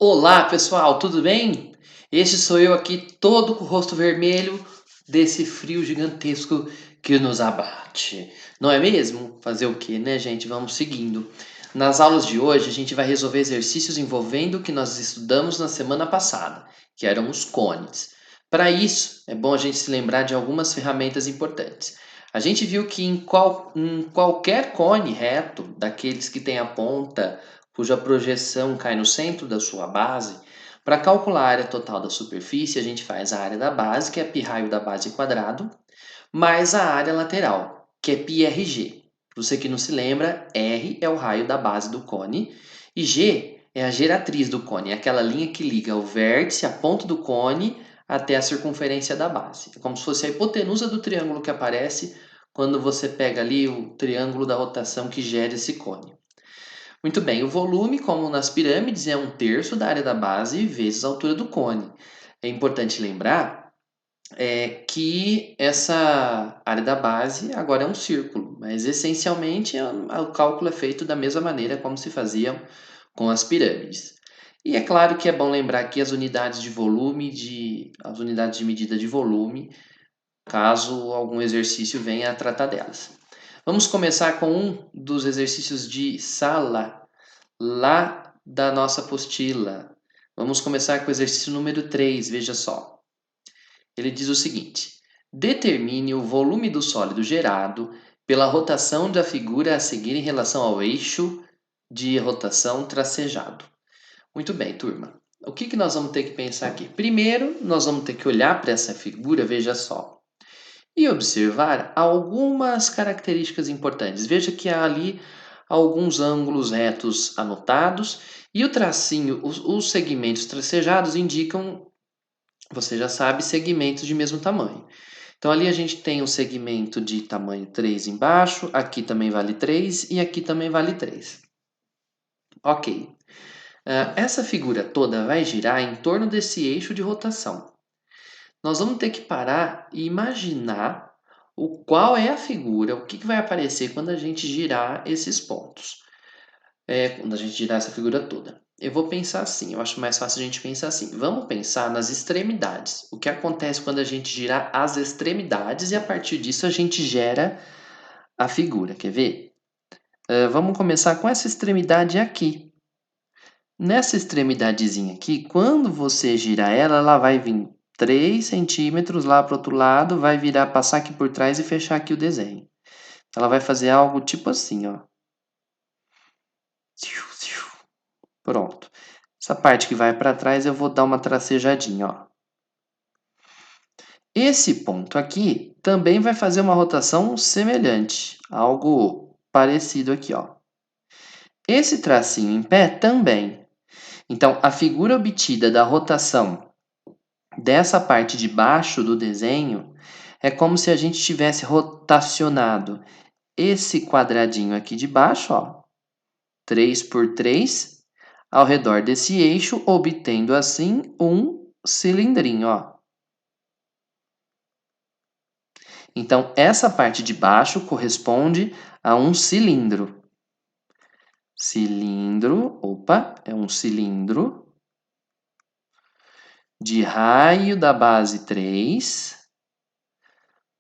Olá, pessoal, tudo bem? Este sou eu aqui, todo com o rosto vermelho, desse frio gigantesco que nos abate. Não é mesmo? Fazer o quê, né, gente? Vamos seguindo. Nas aulas de hoje, a gente vai resolver exercícios envolvendo o que nós estudamos na semana passada, que eram os cones. Para isso, é bom a gente se lembrar de algumas ferramentas importantes. A gente viu que em qualquer cone reto, daqueles que tem a ponta cuja projeção cai no centro da sua base, para calcular a área total da superfície, a gente faz a área da base, que é π-raio da base quadrado, mais a área lateral, que é πrg. Para você que não se lembra, R é o raio da base do cone e G é a geratriz do cone, é aquela linha que liga o vértice, a ponta do cone, até a circunferência da base. É como se fosse a hipotenusa do triângulo que aparece quando você pega ali o triângulo da rotação que gera esse cone. Muito bem, o volume, como nas pirâmides, é 1/3 da área da base vezes a altura do cone. É importante lembrar que essa área da base agora é um círculo, mas essencialmente o cálculo é feito da mesma maneira como se fazia com as pirâmides. E é claro que é bom lembrar aqui as unidades de volume, as unidades de medida de volume, caso algum exercício venha a tratar delas. Vamos começar com um dos exercícios de sala lá da nossa apostila. Vamos começar com o exercício número 3, veja só. Ele diz o seguinte: determine o volume do sólido gerado pela rotação da figura a seguir em relação ao eixo de rotação tracejado. Muito bem, turma. O que nós vamos ter que pensar aqui? Primeiro, nós vamos ter que olhar para essa figura, veja só, e observar algumas características importantes. Veja que há ali alguns ângulos retos anotados e o tracinho, os segmentos tracejados indicam, você já sabe, segmentos de mesmo tamanho. Então ali a gente tem um segmento de tamanho 3 embaixo, aqui também vale 3 e aqui também vale 3. Ok. Essa figura toda vai girar em torno desse eixo de rotação. Nós vamos ter que parar e imaginar qual é a figura, o que vai aparecer quando a gente girar esses pontos. Quando a gente girar essa figura toda. Eu vou pensar assim, eu acho mais fácil a gente pensar assim. Vamos pensar nas extremidades. O que acontece quando a gente girar as extremidades e a partir disso a gente gera a figura. Quer ver? Vamos começar com essa extremidade aqui. Nessa extremidadezinha aqui, quando você girar ela, ela vai vir 3 centímetros lá para o outro lado, vai virar, passar aqui por trás e fechar aqui o desenho. Ela vai fazer algo tipo assim, ó. Pronto. Essa parte que vai para trás eu vou dar uma tracejadinha, ó. Esse ponto aqui também vai fazer uma rotação semelhante, algo parecido aqui, ó. Esse tracinho em pé também. Então, a figura obtida da rotação dessa parte de baixo do desenho é como se a gente tivesse rotacionado esse quadradinho aqui de baixo, ó, 3 por 3, ao redor desse eixo, obtendo assim um cilindrinho, ó. Então, essa parte de baixo corresponde a um cilindro. Cilindro, opa, é um cilindro de raio da base 3.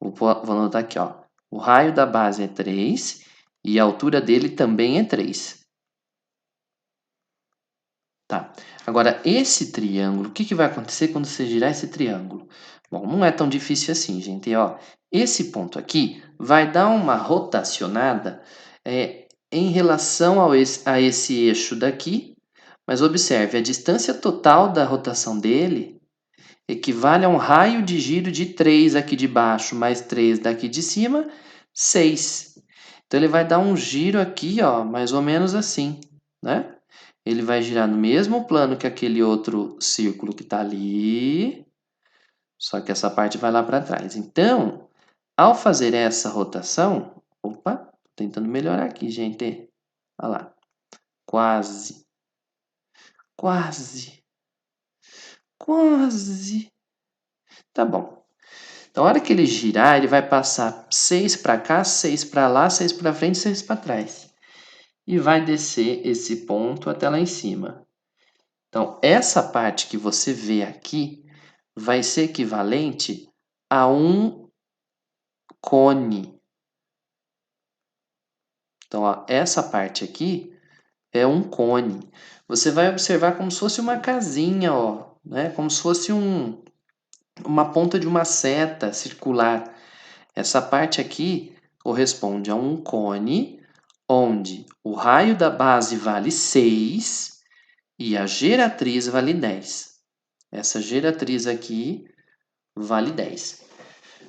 Vou anotar aqui, ó. O raio da base é 3 e a altura dele também é 3. Tá. Agora, esse triângulo, o que vai acontecer quando você girar esse triângulo? Bom, não é tão difícil assim, gente. Ó, esse ponto aqui vai dar uma rotacionada em relação a esse eixo daqui, mas observe, a distância total da rotação dele equivale a um raio de giro de 3 aqui de baixo, mais 3 daqui de cima, 6. Então, ele vai dar um giro aqui, ó, mais ou menos assim, né? Ele vai girar no mesmo plano que aquele outro círculo que está ali, só que essa parte vai lá para trás. Então, ao fazer essa rotação, opa, tô tentando melhorar aqui, gente. Olha lá, quase, quase, quase. Tá bom. Então, a hora que ele girar, ele vai passar 6 para cá, 6 para lá, 6 para frente, 6 para trás. E vai descer esse ponto até lá em cima. Então, essa parte que você vê aqui vai ser equivalente a um cone. Então, ó, essa parte aqui é um cone. Você vai observar como se fosse uma casinha, ó, né? Como se fosse uma ponta de uma seta circular. Essa parte aqui corresponde a um cone onde o raio da base vale 6 e a geratriz vale 10. Essa geratriz aqui vale 10.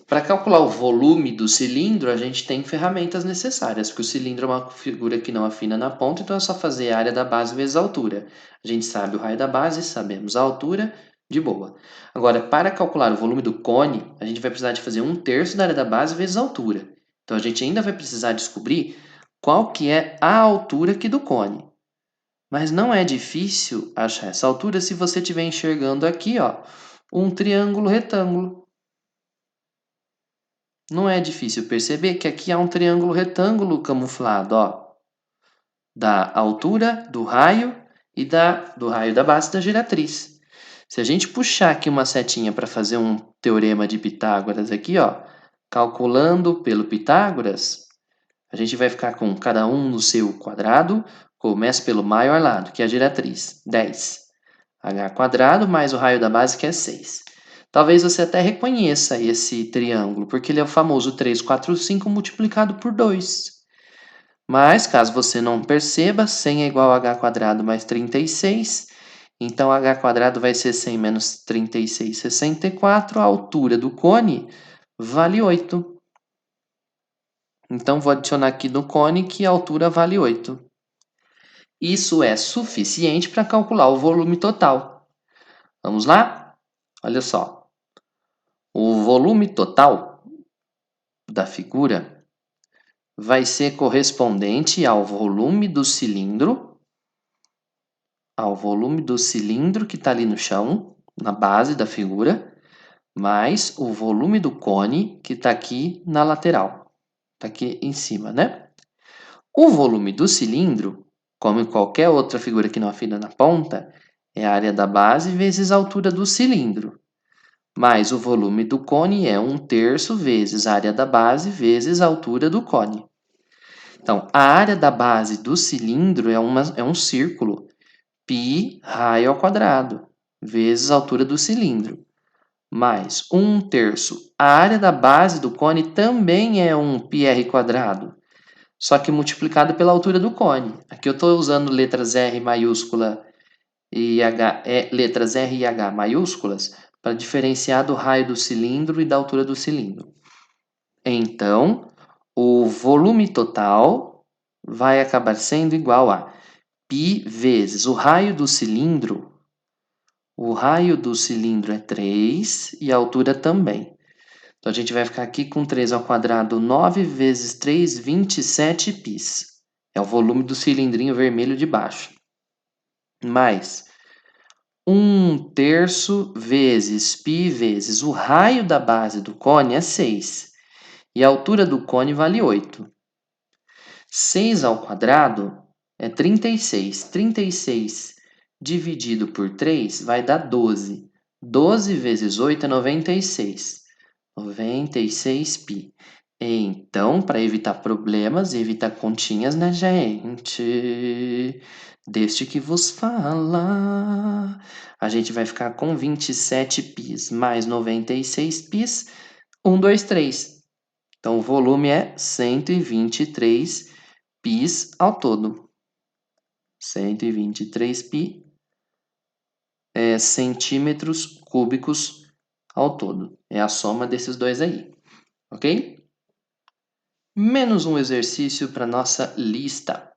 Para calcular o volume do cilindro, a gente tem ferramentas necessárias, porque o cilindro é uma figura que não afina na ponta, então é só fazer a área da base vezes a altura. A gente sabe o raio da base, sabemos a altura, de boa. Agora, para calcular o volume do cone, a gente vai precisar de fazer 1/3 da área da base vezes a altura. Então, a gente ainda vai precisar descobrir qual que é a altura aqui do cone. Mas não é difícil achar essa altura se você estiver enxergando aqui, ó, um triângulo retângulo. Não é difícil perceber que aqui há um triângulo retângulo camuflado, ó, da altura do raio e do raio da base da geratriz. Se a gente puxar aqui uma setinha para fazer um teorema de Pitágoras aqui, ó, calculando pelo Pitágoras, a gente vai ficar com cada um no seu quadrado. Começa pelo maior lado, que é a geratriz, 10. H² mais o raio da base, que é 6. Talvez você até reconheça esse triângulo, porque ele é o famoso 3, 4, 5 multiplicado por 2. Mas, caso você não perceba, 100 é igual a h² mais 36. Então, h² vai ser 100 menos 36, 64. A altura do cone vale 8. Então, vou adicionar aqui no cone que a altura vale 8. Isso é suficiente para calcular o volume total. Vamos lá? Olha só. O volume total da figura vai ser correspondente ao volume do cilindro, que está ali no chão, na base da figura, mais o volume do cone, que está aqui na lateral, está aqui em cima, né? O volume do cilindro, como em qualquer outra figura que não afina na ponta, é a área da base vezes a altura do cilindro. Mais o volume do cone é 1/3 vezes a área da base vezes a altura do cone. Então, a área da base do cilindro é um círculo, π raio ao quadrado, vezes a altura do cilindro, mais 1/3. A área da base do cone também é um πr², só que multiplicado pela altura do cone. Aqui eu estou usando letras R maiúscula e letras R e H maiúsculas para diferenciar do raio do cilindro e da altura do cilindro. Então, o volume total vai acabar sendo igual a π vezes o raio do cilindro. O raio do cilindro é 3 e a altura também. Então, a gente vai ficar aqui com 3², 9 vezes 3, 27 π. É o volume do cilindrinho vermelho de baixo. Mais 1/3 vezes π vezes o raio da base do cone é 6. E a altura do cone vale 8. 6 ao quadrado é 36. 36 dividido por 3 vai dar 12. 12 vezes 8 é 96. 96 π. Então, para evitar problemas e evitar continhas, né, gente? Deste que vos fala. A gente vai ficar com 27 π mais 96 π. 1, 2, 3. Então, o volume é 123 π ao todo. 123 π centímetros cúbicos ao todo. É a soma desses dois aí, ok? Menos um exercício para nossa lista.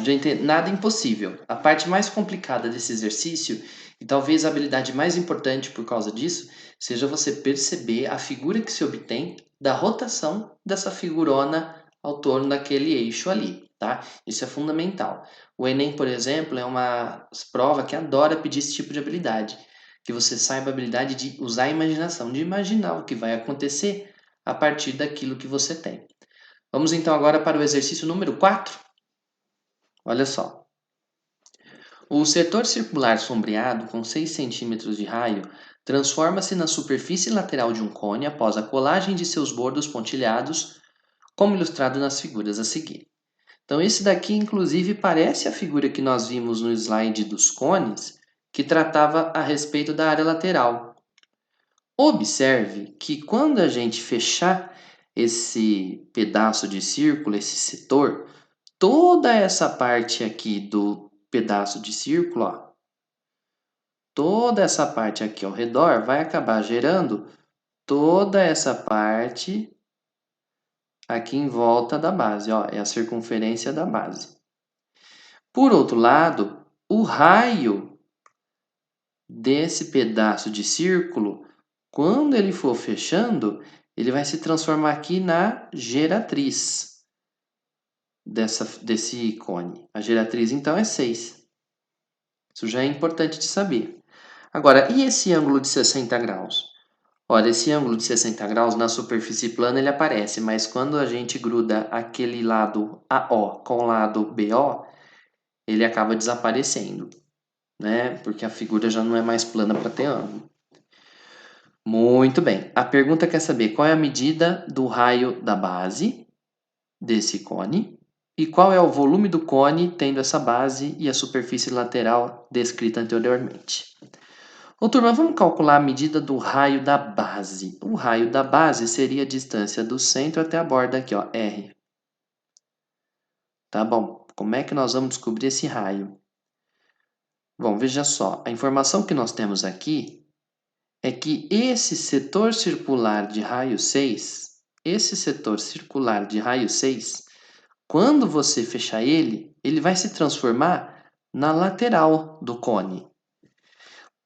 Gente, nada impossível. A parte mais complicada desse exercício, e talvez a habilidade mais importante por causa disso, seja você perceber a figura que se obtém da rotação dessa figurona ao torno daquele eixo ali, tá? Isso é fundamental. O Enem, por exemplo, é uma prova que adora pedir esse tipo de habilidade. Que você saiba a habilidade de usar a imaginação, de imaginar o que vai acontecer a partir daquilo que você tem. Vamos então agora para o exercício número 4. Olha só. O setor circular sombreado com 6 centímetros de raio transforma-se na superfície lateral de um cone após a colagem de seus bordos pontilhados, como ilustrado nas figuras a seguir. Então, esse daqui, inclusive, parece a figura que nós vimos no slide dos cones, que tratava a respeito da área lateral. Observe que quando a gente fechar esse pedaço de círculo, esse setor, toda essa parte aqui do pedaço de círculo, ó, toda essa parte aqui ao redor vai acabar gerando toda essa parte aqui em volta da base, ó, é a circunferência da base. Por outro lado, o raio desse pedaço de círculo, quando ele for fechando, ele vai se transformar aqui na geratriz desse cone. A geratriz, então, é 6. Isso já é importante de saber. Agora, e esse ângulo de 60 graus? Olha, esse ângulo de 60 graus na superfície plana ele aparece, mas quando a gente gruda aquele lado AO com o lado BO, ele acaba desaparecendo, né? Porque a figura já não é mais plana para ter ângulo. Muito bem. A pergunta quer saber qual é a medida do raio da base desse cone e qual é o volume do cone tendo essa base e a superfície lateral descrita anteriormente. Ô, turma, vamos calcular a medida do raio da base. O raio da base seria a distância do centro até a borda aqui, ó, R. Tá bom. Como é que nós vamos descobrir esse raio? Bom, veja só. A informação que nós temos aqui é que esse setor circular de raio 6, quando você fechar ele, ele vai se transformar na lateral do cone.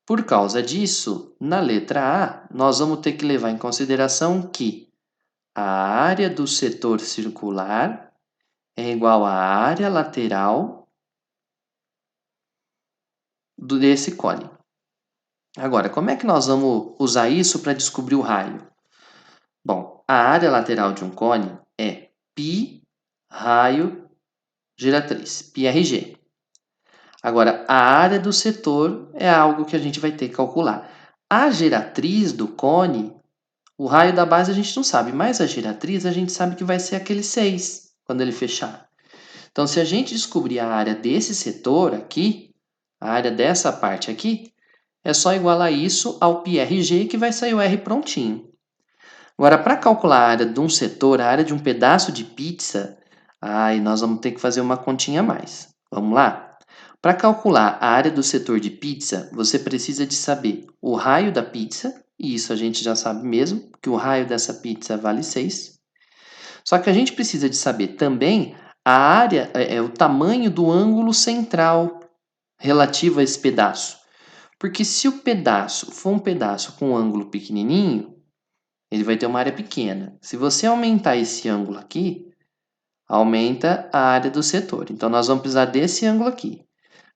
Por causa disso, na letra A, nós vamos ter que levar em consideração que a área do setor circular é igual à área lateral desse cone. Agora, como é que nós vamos usar isso para descobrir o raio? Bom, a área lateral de um cone é π raio geratriz, πRG. Agora, a área do setor é algo que a gente vai ter que calcular. A geratriz do cone, o raio da base a gente não sabe, mas a geratriz a gente sabe que vai ser aquele 6 quando ele fechar. Então, se a gente descobrir a área desse setor aqui, a área dessa parte aqui, é só igualar isso ao πRG que vai sair o R prontinho. Agora, para calcular a área de um setor, a área de um pedaço de pizza, nós vamos ter que fazer uma continha a mais. Vamos lá? Para calcular a área do setor de pizza, você precisa de saber o raio da pizza, e isso a gente já sabe mesmo, que o raio dessa pizza vale 6. Só que a gente precisa de saber também a área, o tamanho do ângulo central relativo a esse pedaço. Porque se o pedaço for um pedaço com um ângulo pequenininho, ele vai ter uma área pequena. Se você aumentar esse ângulo aqui, aumenta a área do setor. Então, nós vamos precisar desse ângulo aqui.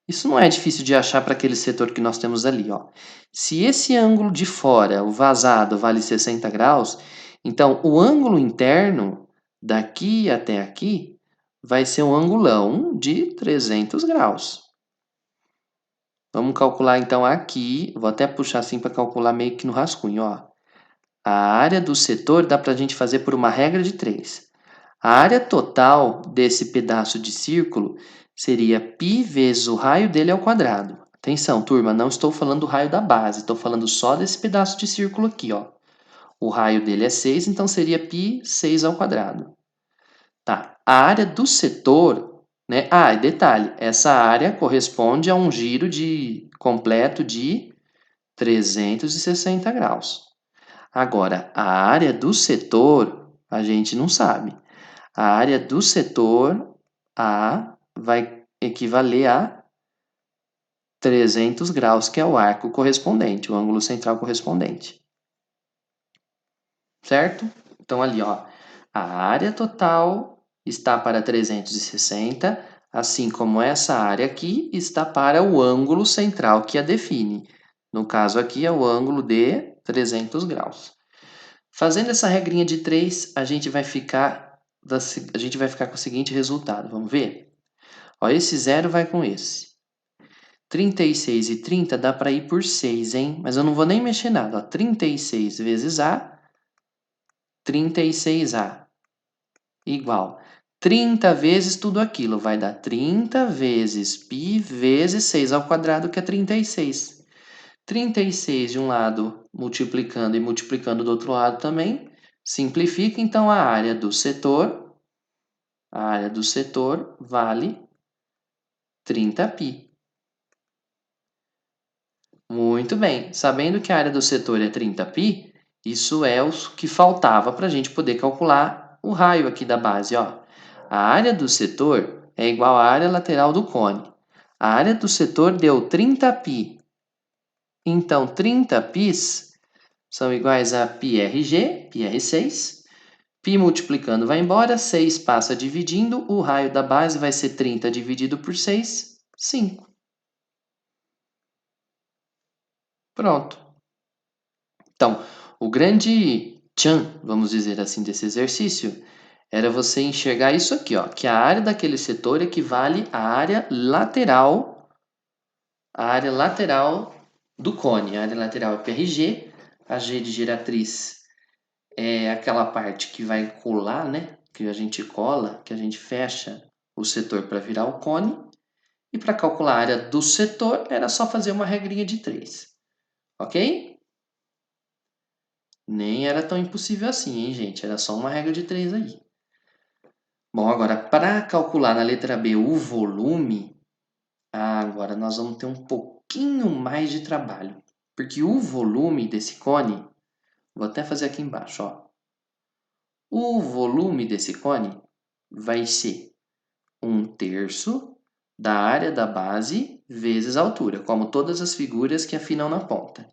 Isso não é difícil de achar para aquele setor que nós temos ali, ó. Se esse ângulo de fora, o vazado, vale 60 graus, então o ângulo interno, daqui até aqui, vai ser um angulão de 300 graus. Vamos calcular então aqui, vou até puxar assim para calcular meio que no rascunho, ó. A área do setor dá para a gente fazer por uma regra de 3. A área total desse pedaço de círculo seria π vezes o raio dele ao quadrado. Atenção, turma, não estou falando do raio da base, estou falando só desse pedaço de círculo aqui, ó. O raio dele é 6, então seria π 6 ao quadrado. Tá, a área do setor, né? E detalhe, essa área corresponde a um giro completo de 360 graus. Agora, a área do setor, a gente não sabe. A área do setor A vai equivaler a 300 graus, que é o arco correspondente, o ângulo central correspondente. Certo? Então, ali, ó, a área total está para 360, assim como essa área aqui está para o ângulo central que a define. No caso aqui é o ângulo de 300 graus. Fazendo essa regrinha de 3, a gente vai ficar com o seguinte resultado. Vamos ver? Ó, esse zero vai com esse. 36 e 30 dá para ir por 6, hein? Mas eu não vou nem mexer nada, ó. 36 vezes A, 36A, igual 30 vezes tudo aquilo. Vai dar 30 vezes π vezes 6 ao quadrado, que é 36. 36 de um lado, multiplicando e multiplicando do outro lado também. Simplifica, então, a área do setor vale 30π. Muito bem. Sabendo que a área do setor é 30π, isso é o que faltava para a gente poder calcular o raio aqui da base. Ó. A área do setor é igual à área lateral do cone. A área do setor deu 30π. Então, 30πs são iguais a πrg, πr6. π multiplicando vai embora, 6 passa dividindo, o raio da base vai ser 30 dividido por 6, 5. Pronto. Então, o grande tchan, vamos dizer assim, desse exercício era você enxergar isso aqui, ó, que a área daquele setor equivale à área lateral do cone. A área lateral é PRG, a G de geratriz é aquela parte que vai colar, né? Que a gente cola, que a gente fecha o setor para virar o cone. E para calcular a área do setor, era só fazer uma regrinha de 3. Ok? Nem era tão impossível assim, hein, gente? Era só uma regra de 3 aí. Bom, agora, para calcular na letra B o volume, agora nós vamos ter um pouquinho mais de trabalho. Porque o volume desse cone, vou até fazer aqui embaixo, ó. O volume desse cone vai ser 1/3 da área da base vezes a altura, como todas as figuras que afinam na ponta.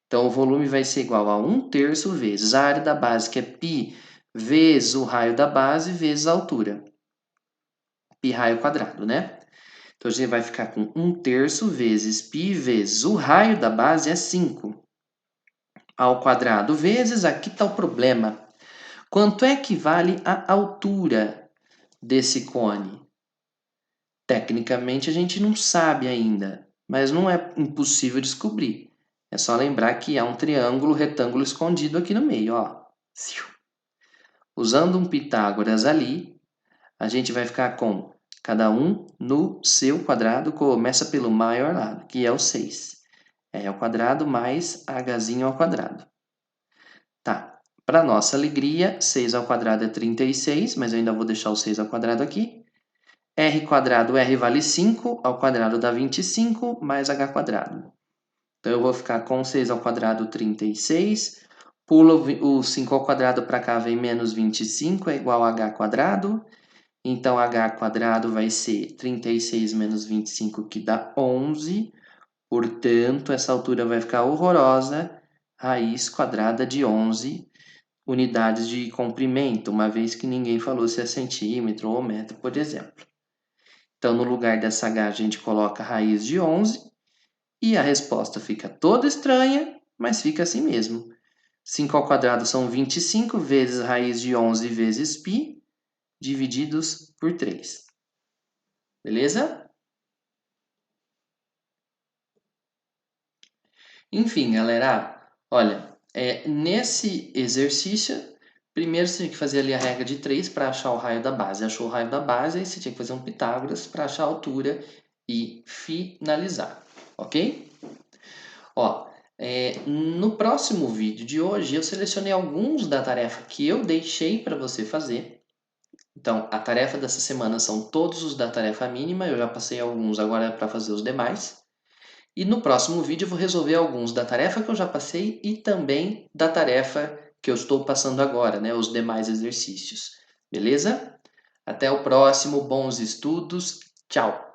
Então, o volume vai ser igual a 1/3 vezes a área da base, que é π, vezes o raio da base, vezes a altura. Π raio quadrado, né? Então, a gente vai ficar com 1/3 vezes π vezes o raio da base é 5 ao quadrado, vezes, aqui está o problema. Quanto é que vale a altura desse cone? Tecnicamente, a gente não sabe ainda, mas não é impossível descobrir. É só lembrar que há um triângulo retângulo escondido aqui no meio, ó. Usando um Pitágoras ali, a gente vai ficar com cada um no seu quadrado, começa pelo maior lado, que é o 6. É ao quadrado mais hzinho ao quadrado. Tá, para nossa alegria, 6 ao quadrado é 36, mas eu ainda vou deixar o 6 ao quadrado aqui. R quadrado, R vale 5, ao quadrado dá 25, mais h quadrado. Então, eu vou ficar com 6 ao quadrado, 36. Pula o 5 ao quadrado para cá, vem menos 25, é igual a h quadrado. Então, h quadrado vai ser 36 menos 25, que dá 11. Portanto, essa altura vai ficar horrorosa. Raiz quadrada de 11 unidades de comprimento, uma vez que ninguém falou se é centímetro ou metro, por exemplo. Então, no lugar dessa h, a gente coloca a raiz de 11 e a resposta fica toda estranha, mas fica assim mesmo. 5 ao quadrado são 25 vezes a raiz de 11 vezes π, divididos por 3. Beleza? Enfim, galera, olha, nesse exercício, primeiro você tinha que fazer ali a regra de 3 para achar o raio da base. Achou o raio da base, aí você tinha que fazer um Pitágoras para achar a altura e finalizar, ok? Ó, no próximo vídeo de hoje, eu selecionei alguns da tarefa que eu deixei para você fazer. Então, a tarefa dessa semana são todos os da tarefa mínima, eu já passei alguns, agora é para fazer os demais. E no próximo vídeo eu vou resolver alguns da tarefa que eu já passei e também da tarefa que eu estou passando agora, né? Os demais exercícios. Beleza? Até o próximo, bons estudos, tchau!